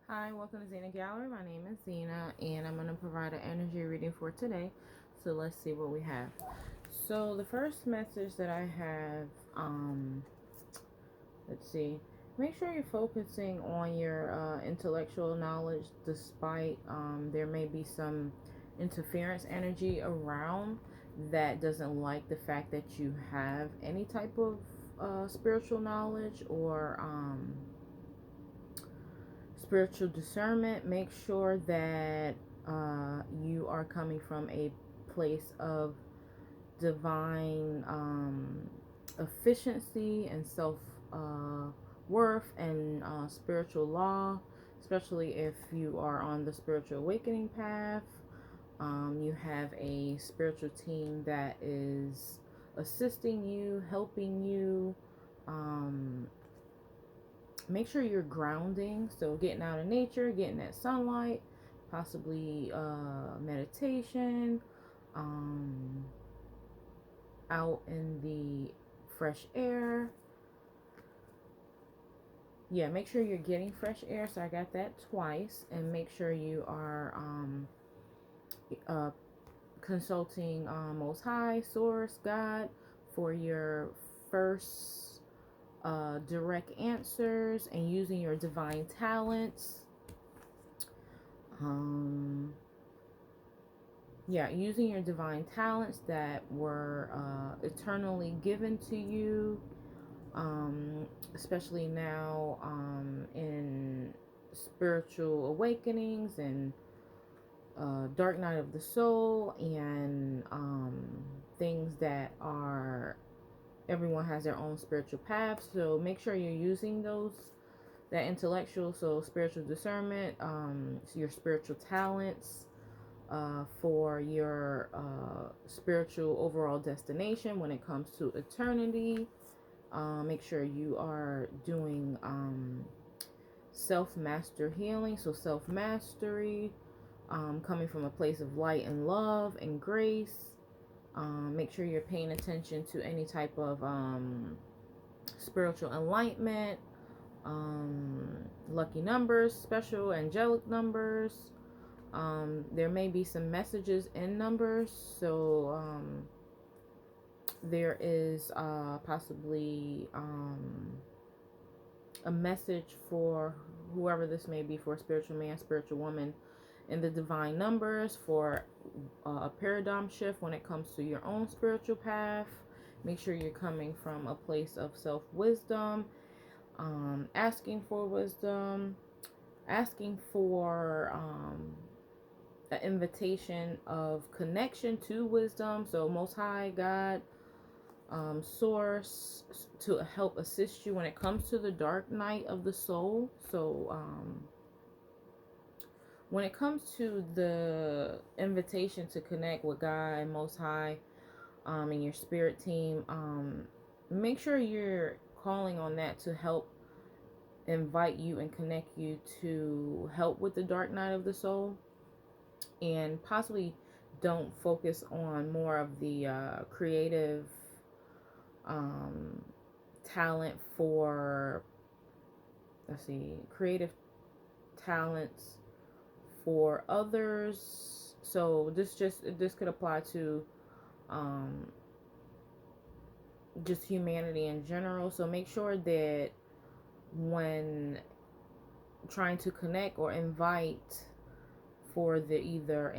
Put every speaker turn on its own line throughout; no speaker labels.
Hi, welcome to Zenagallery. My name is Zena, and I'm going to provide an energy reading for today. So let's see what we have. So the first message that I have, let's see. Make sure you're focusing on your intellectual knowledge, despite there may be some interference energy around that doesn't like the fact that you have any type of spiritual knowledge or spiritual discernment. Make sure that you are coming from a place of divine efficiency and self worth and spiritual law, especially if you are on the spiritual awakening path. You have a spiritual team that is assisting you, helping you. Make sure you're grounding, so getting out in nature, getting that sunlight, possibly meditation, um, out in the fresh air. Yeah, make sure you're getting fresh air. So I got that twice. And make sure you are uh, consulting Most High, Source, God for your first direct answers, and using your divine talents. Um, yeah, using your divine talents that were eternally given to you, especially now in spiritual awakenings and dark night of the soul, and things that are, everyone has their own spiritual path. So make sure you're using those, that intellectual, so spiritual discernment, so your spiritual talents for your spiritual overall destination when it comes to eternity. Make sure you are doing self-master healing, so self-mastery, coming from a place of light and love and grace. Make sure you're paying attention to any type of spiritual enlightenment, lucky numbers, special angelic numbers. There may be some messages in numbers, so there is possibly a message for whoever this may be, for a spiritual man, spiritual woman, in the divine numbers for a paradigm shift when it comes to your own spiritual path. Make sure you're coming from a place of self-wisdom, asking for wisdom, asking for an invitation of connection to wisdom. So Most High, God, Source, to help assist you when it comes to the dark night of the soul. So when it comes to the invitation to connect with God and Most High, and your spirit team, make sure you're calling on that to help invite you and connect you to help with the dark night of the soul. And possibly don't focus on more of the creative talent for, let's see, creative talents for others. So this could apply to just humanity in general. So make sure that when trying to connect or invite for the either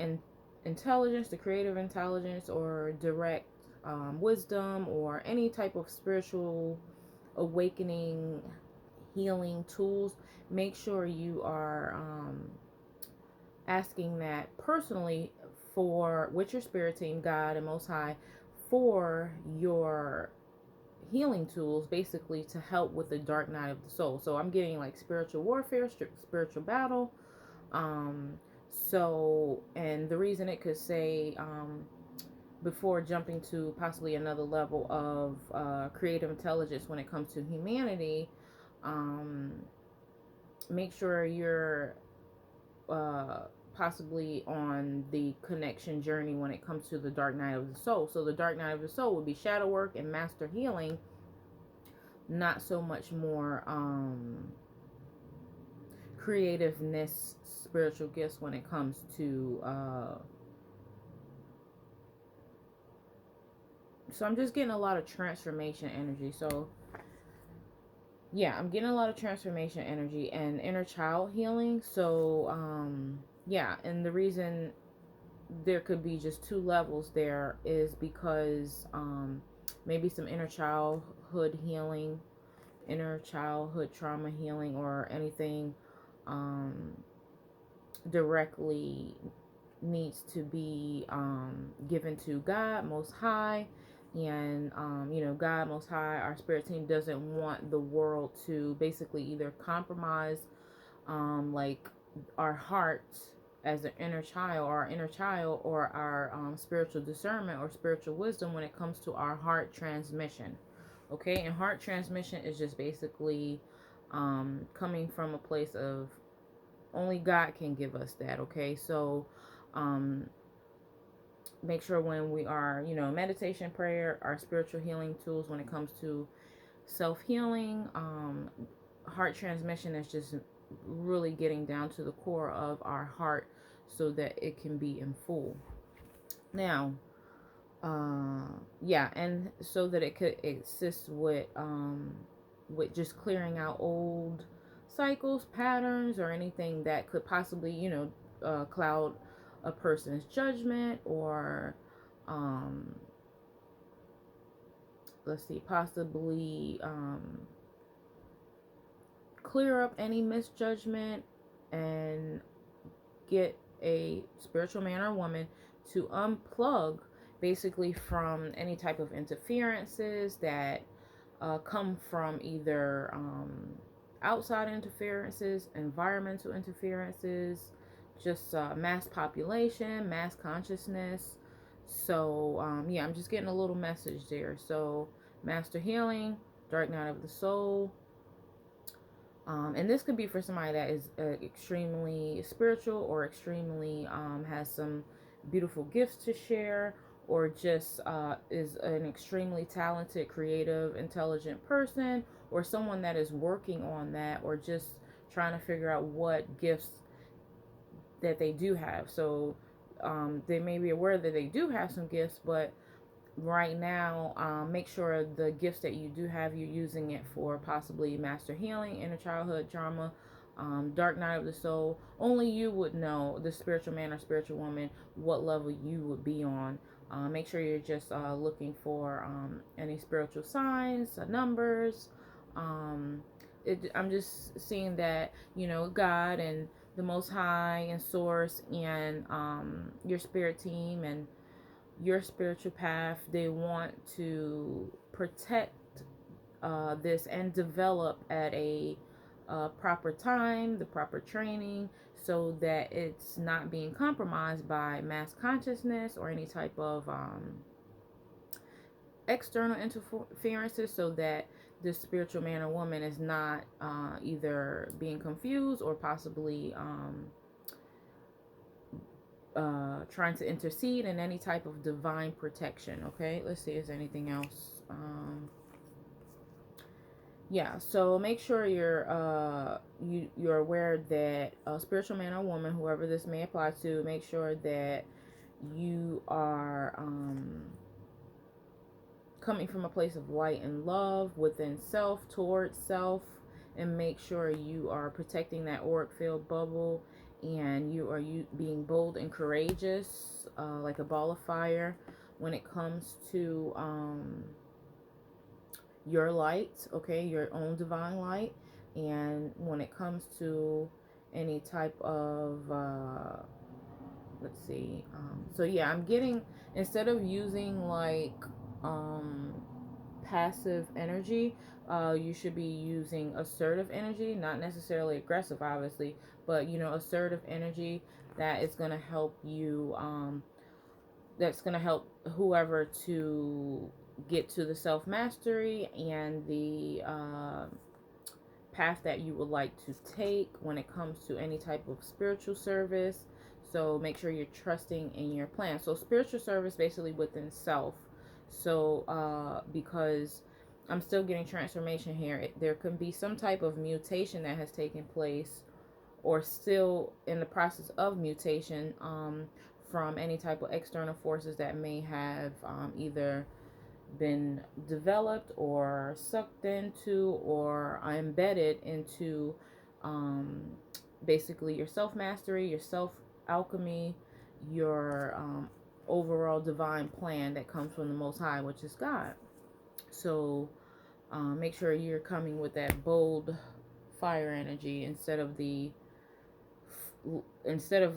intelligence, the creative intelligence, or direct wisdom, or any type of spiritual awakening, healing tools, make sure you are asking that personally for, with your spirit team, God and Most High, for your healing tools, basically to help with the dark night of the soul. So I'm getting like spiritual warfare, spiritual battle. So, and the reason it could say before jumping to possibly another level of creative intelligence when it comes to humanity, make sure you're possibly on the connection journey when it comes to the dark night of the soul. So the dark night of the soul would be shadow work and master healing, not so much more creativeness, spiritual gifts when it comes to so I'm just getting a lot of transformation energy. So yeah, I'm getting a lot of transformation energy and inner child healing. So yeah, and the reason there could be just two levels there is because maybe some inner childhood healing, inner childhood trauma healing, or anything um directly needs to be given to God Most High. And, God Most High, our spirit team doesn't want the world to basically either compromise, like, our heart as an inner child, or our inner child, or our spiritual discernment or spiritual wisdom when it comes to our heart transmission. Okay, and heart transmission is just basically coming from a place of only God can give us that. Okay, so um, make sure when we are, meditation, prayer, our spiritual healing tools when it comes to self healing, heart transmission is just really getting down to the core of our heart so that it can be in full. Now, yeah, and so that it could assist with just clearing out old cycles, patterns, or anything that could possibly, cloud a person's judgment, or um let's see, possibly clear up any misjudgment, and get a spiritual man or woman to unplug basically from any type of interferences that come from either outside interferences, environmental interferences, just mass population, mass consciousness. So, yeah, I'm just getting a little message there. So, master healing, dark night of the soul. And this could be for somebody that is extremely spiritual, or extremely has some beautiful gifts to share, or just is an extremely talented, creative, intelligent person, or someone that is working on that, or just trying to figure out what gifts that they do have. So they may be aware that they do have some gifts, but right now, make sure the gifts that you do have, you're using it for possibly master healing, inner childhood trauma, dark night of the soul. Only you would know, the spiritual man or spiritual woman, what level you would be on. Make sure you're just looking for any spiritual signs, numbers. I'm just seeing that, God and the Most High and Source, and your spirit team, and your spiritual path, they want to protect this and develop at a proper time, the proper training, so that it's not being compromised by mass consciousness or any type of external interferences, so that this spiritual man or woman is not either being confused, or possibly trying to intercede in any type of divine protection. Okay, let's see, is there anything else? Yeah, so make sure you're aware that a spiritual man or woman, whoever this may apply to, make sure that you are coming from a place of light and love within self, towards self, and make sure you are protecting that auric field bubble, and you are being bold and courageous, like a ball of fire, when it comes to your light, okay, your own divine light. And when it comes to any type of let's see, so yeah, I'm getting, instead of using like passive energy, you should be using assertive energy, not necessarily aggressive, obviously, but assertive energy that is going to help you, that's going to help whoever to get to the self mastery and the path that you would like to take when it comes to any type of spiritual service. So make sure you're trusting in your plan. So spiritual service basically within self. So because I'm still getting transformation here, there can be some type of mutation that has taken place, or still in the process of mutation, from any type of external forces that may have either been developed or sucked into or embedded into, um, basically your self mastery, your self alchemy, your overall divine plan that comes from the Most High, which is God. So make sure you're coming with that bold fire energy instead of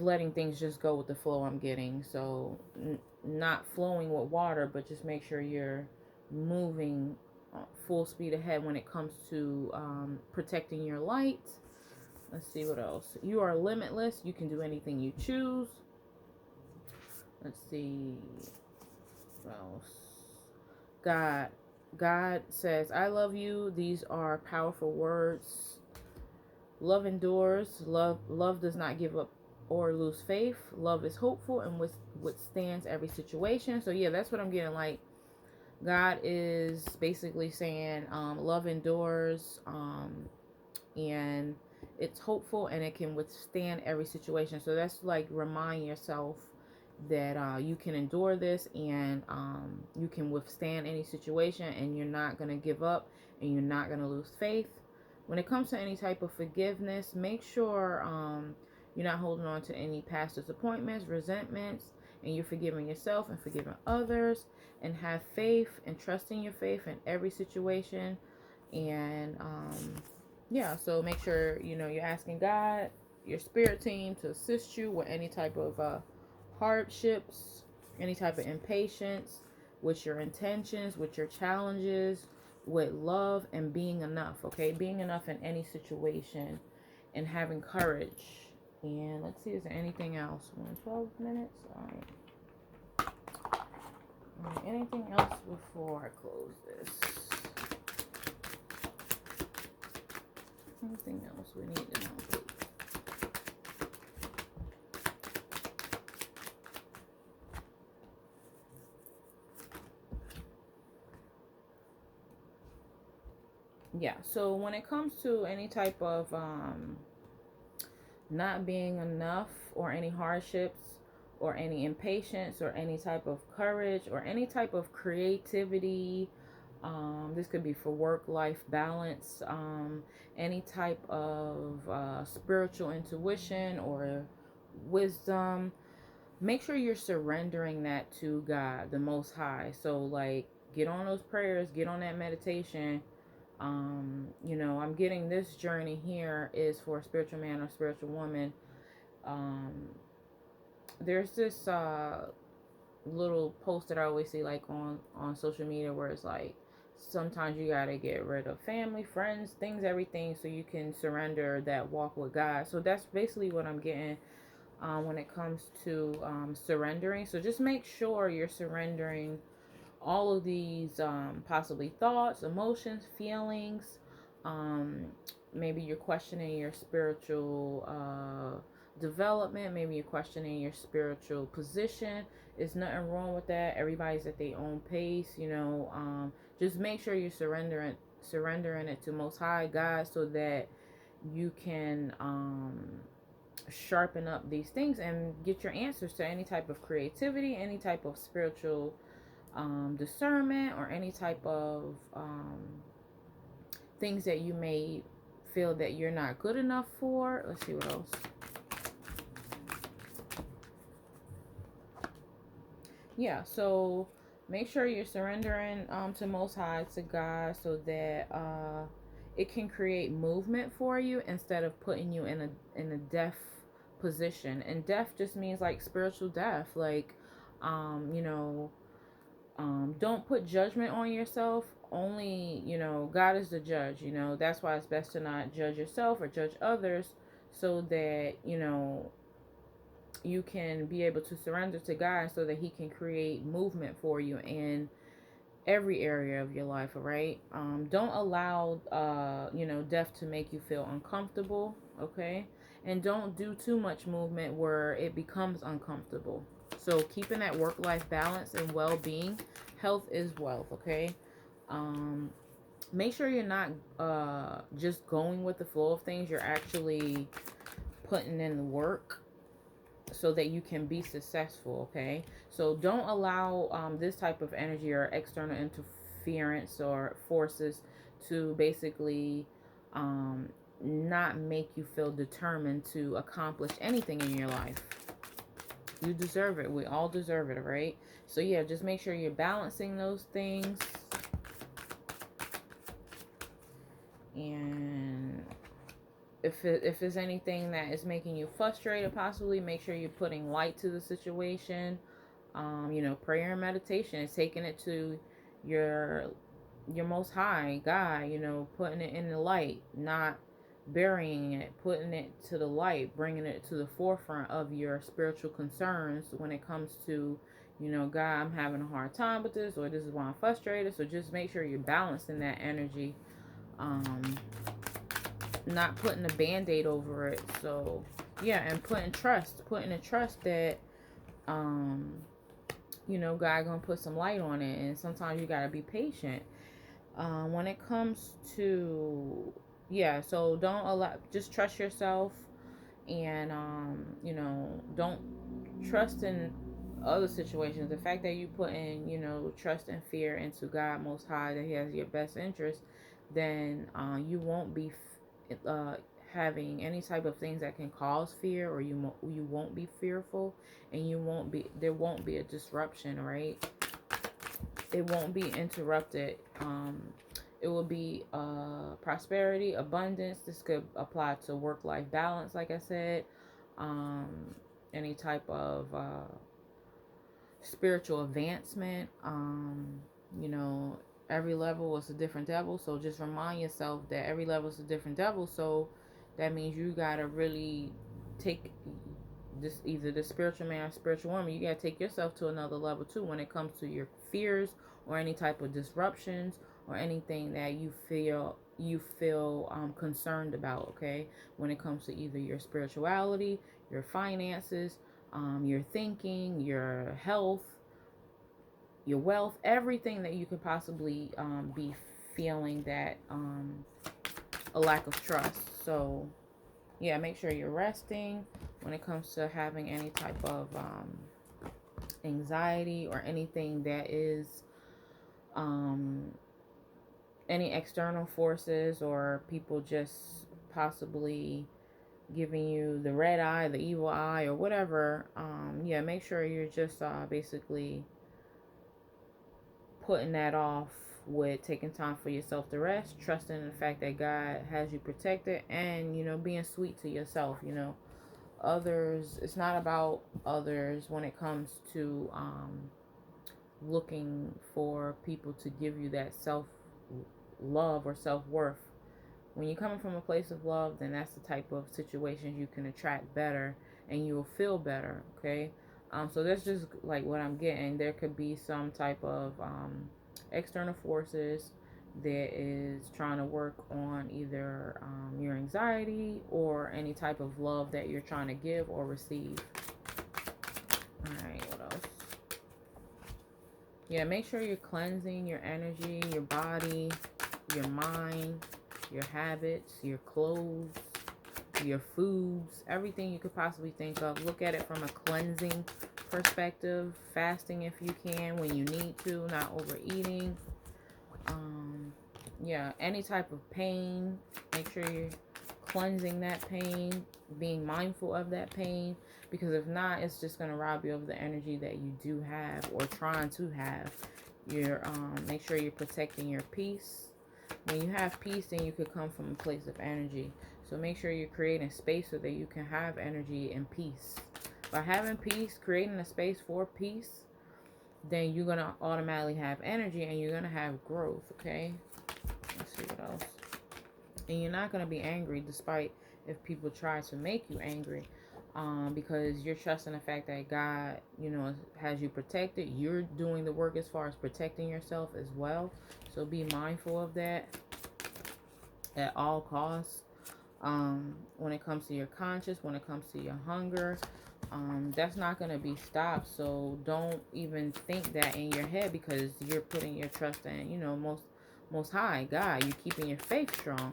letting things just go with the flow I'm getting. So not flowing with water, but just make sure you're moving full speed ahead when it comes to protecting your light. Let's see what else. You are limitless. You can do anything you choose. Let's see what else. God. God says, I love you. These are powerful words. Love endures. Love does not give up or lose faith. Love is hopeful and withstands every situation. So yeah, that's what I'm getting. Like, God is basically saying, love endures, and it's hopeful and it can withstand every situation. So that's like remind yourself that you can endure this, and you can withstand any situation, and you're not going to give up, and you're not going to lose faith. When it comes to any type of forgiveness, make sure you're not holding on to any past disappointments, resentments, and you're forgiving yourself and forgiving others, and have faith and trust in your faith in every situation. And yeah, so make sure you're asking God, your spirit team, to assist you with any type of hardships, any type of impatience, with your intentions, with your challenges, with love and being enough. Okay, being enough in any situation, and having courage. And let's see, is there anything else? 12 minutes. All right. Anything else before I close this? Anything else we need to know, please? Yeah, so when it comes to any type of not being enough, or any hardships, or any impatience, or any type of courage, or any type of creativity, this could be for work-life balance, any type of spiritual intuition or wisdom, make sure you're surrendering that to God, the Most High. So like, get on those prayers, get on that meditation. I'm getting this journey here is for a spiritual man or spiritual woman. There's this little post that I always see, like on social media, where it's like, sometimes you gotta get rid of family, friends, things, everything, so you can surrender that walk with God. So that's basically what I'm getting when it comes to surrendering. So just make sure you're surrendering all of these possibly thoughts, emotions, feelings. Maybe you're questioning your spiritual development. Maybe you're questioning your spiritual position. There's nothing wrong with that. Everybody's at their own pace. Just make sure you're surrendering it to Most High God, so that you can sharpen up these things and get your answers to any type of creativity, any type of spiritual discernment, or any type of things that you may feel that you're not good enough for. Let's see what else. Yeah, so make sure you're surrendering to Most High, to God, so that it can create movement for you, instead of putting you in a deaf position. And deaf just means like spiritual death. Like, don't put judgment on yourself. Only, God is the judge. That's why it's best to not judge yourself or judge others, so that you can be able to surrender to God, so that He can create movement for you in every area of your life. All right. Don't allow death to make you feel uncomfortable. Okay. And don't do too much movement where it becomes uncomfortable. So keeping that work-life balance and well-being. Health is wealth. Okay. Make sure you're not just going with the flow of things. You're actually putting in the work so that you can be successful, okay? So don't allow this type of energy or external interference or forces to basically um, not make you feel determined to accomplish anything in your life. You deserve it. We all deserve it, right? So yeah, just make sure you're balancing those things. And if there's anything that is making you frustrated, possibly make sure you're putting light to the situation. You know, prayer and meditation is taking it to your most high God, you know, putting it in the light, not burying it, putting it to the light, bringing it to the forefront of your spiritual concerns when it comes to, you know, God, I'm having a hard time with this, or this is why I'm frustrated. So just make sure you're balancing that energy, not putting a band-aid over it. So yeah, and putting a trust that you know, God gonna put some light on it. And sometimes you gotta be patient when it comes to, yeah, so don't allow, just trust yourself. And you know, don't trust in other situations. The fact that you put in, you know, trust and fear into God most high, that he has your best interest, then you won't be uh, having any type of things that can cause fear, or you won't be fearful, and there won't be a disruption, right? It won't be interrupted. It will be prosperity, abundance. This could apply to work-life balance, like I said. um, any type of spiritual advancement. You know, every level is a different devil, so just remind yourself that every level is a different devil. So that means you gotta really take this, either the spiritual man or spiritual woman, you gotta take yourself to another level too when it comes to your fears or any type of disruptions or anything that you feel concerned about, okay? When it comes to either your spirituality, your finances, your thinking, your health, your wealth, everything that you could possibly be feeling that a lack of trust. So yeah, make sure you're resting when it comes to having any type of anxiety or anything that is any external forces or people just possibly giving you the red eye, the evil eye, or whatever. Yeah, make sure you're just basically putting that off with taking time for yourself to rest, trusting in the fact that God has you protected, and, you know, being sweet to yourself. You know, others, it's not about others when it comes to looking for people to give you that self love or self worth. When you're coming from a place of love, then that's the type of situations you can attract better, and you will feel better, okay? So that's just like what I'm getting. There could be some type of external forces that is trying to work on either your anxiety or any type of love that you're trying to give or receive. Alright, what else? Yeah, make sure you're cleansing your energy, your body, your mind, your habits, your clothes, your foods, everything you could possibly think of. Look at it from a cleansing perspective. Fasting if you can, when you need to, not overeating. Yeah, any type of pain, make sure you're cleansing that pain, being mindful of that pain, because if not, it's just going to rob you of the energy that you do have or trying to have. You're make sure you're protecting your peace. When you have peace, then you could come from a place of energy. So make sure you're creating space so that you can have energy and peace. By having peace, creating a space for peace, then you're going to automatically have energy and you're going to have growth, okay? Let's see what else. And you're not going to be angry despite if people try to make you angry, because you're trusting the fact that God, you know, has you protected. You're doing the work as far as protecting yourself as well. So be mindful of that at all costs. When it comes to your conscience, when it comes to your hunger, that's not going to be stopped. So don't even think that in your head, because you're putting your trust in, you know, most high God. You're keeping your faith strong.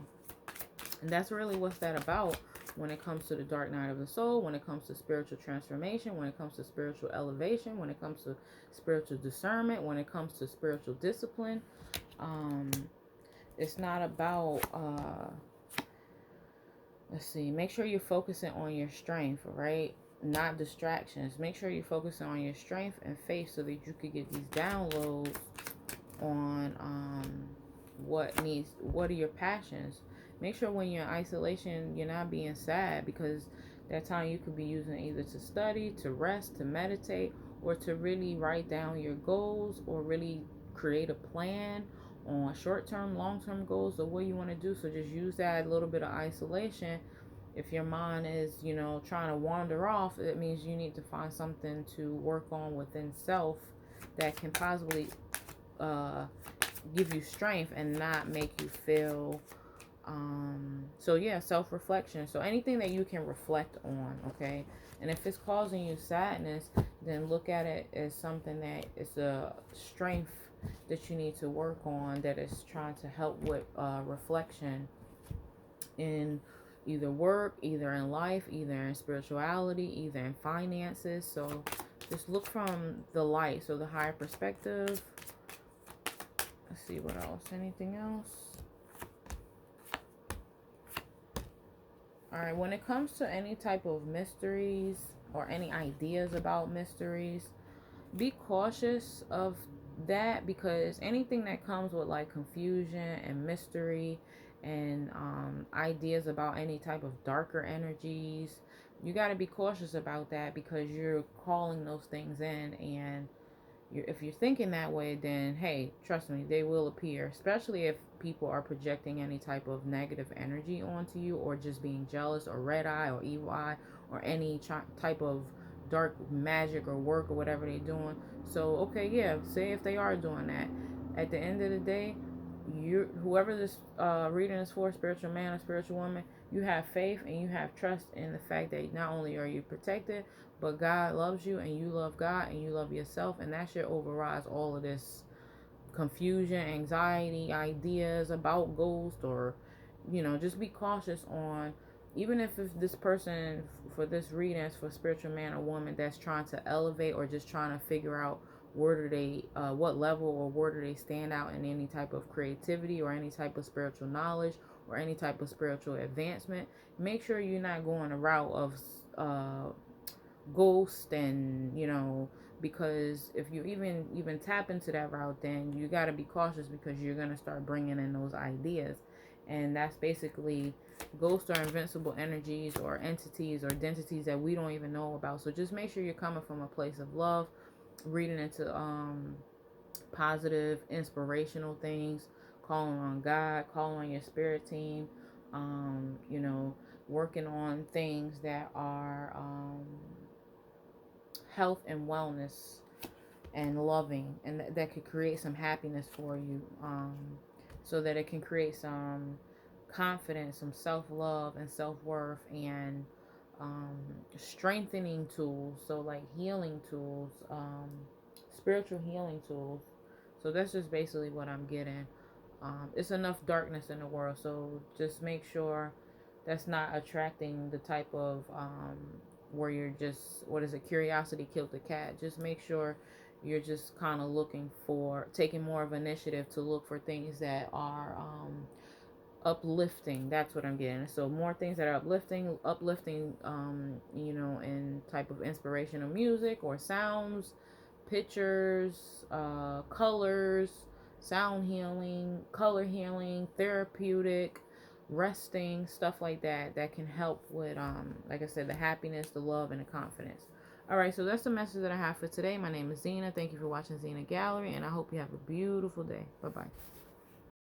And that's really what's that about. when it comes to the dark night of the soul, when it comes to spiritual transformation, when it comes to spiritual elevation, when it comes to spiritual discernment, when it comes to spiritual discipline. Um, it's not about, let's see, make sure you're focusing on your strength, right? Not distractions. Make sure you're focusing on your strength and faith so that you could get these downloads on what are your passions. Make sure when you're in isolation, you're not being sad, because that time you could be using either to study, to rest, to meditate, or to really write down your goals, or really create a plan on short-term, long-term goals of what you want to do. So just use that little bit of isolation. If your mind is, trying to wander off, it means you need to find something to work on within self that can possibly give you strength and not make you feel so yeah, self-reflection. So anything that you can reflect on, okay? And if it's causing you sadness, then look at it as something that is a strength that you need to work on, that is trying to help with reflection in either work, either in life, either in spirituality, either in finances. So just look from the light, so the higher perspective. Let's see what else. Anything else? All right, when it comes to any type of mysteries or any ideas about mysteries, be cautious of that, because anything that comes with like confusion and mystery and ideas about any type of darker energies, you got to be cautious about that, because you're calling those things in. And if you're thinking that way, then hey, trust me, they will appear, especially if people are projecting any type of negative energy onto you, or just being jealous, or red eye, or evil eye, or any type of dark magic or work or whatever they're doing. So okay, yeah, say if they are doing that, at the end of the day, you, whoever this reading is for, spiritual man or spiritual woman, you have faith and you have trust in the fact that not only are you protected, but God loves you, and you love God, and you love yourself, and that shit overrides all of this confusion, anxiety, ideas about ghosts, or just be cautious on, even if this person for this reading is for spiritual man or woman that's trying to elevate, or just trying to figure out where do they what level or where do they stand out in any type of creativity, or any type of spiritual knowledge, or any type of spiritual advancement. Make sure you're not going a route of ghost, and because if you even tap into that route, then you got to be cautious, because you're going to start bringing in those ideas, and that's basically ghosts are invincible energies, or entities, or identities that we don't even know about. So just make sure you're coming from a place of love, reading into positive, inspirational things, calling on God, calling on your spirit team, working on things that are health and wellness and loving, and that could create some happiness for you, so that it can create some confidence, some self-love and self-worth, and strengthening tools, so like healing tools, spiritual healing tools. So that's just basically what I'm getting. It's enough darkness in the world, so just make sure that's not attracting the type of where you're just, what is it, curiosity killed the cat. Just make sure you're just kind of looking for, taking more of initiative to look for things that are uplifting. That's what I'm getting. So more things that are uplifting, in type of inspirational music, or sounds, pictures, colors, sound healing, color healing, therapeutic, resting, stuff like that, that can help with like I said, the happiness, the love, and the confidence. All right, so that's the message that I have for today. My name is Zena. Thank you for watching Zenagallery, and I hope you have a beautiful day. Bye bye.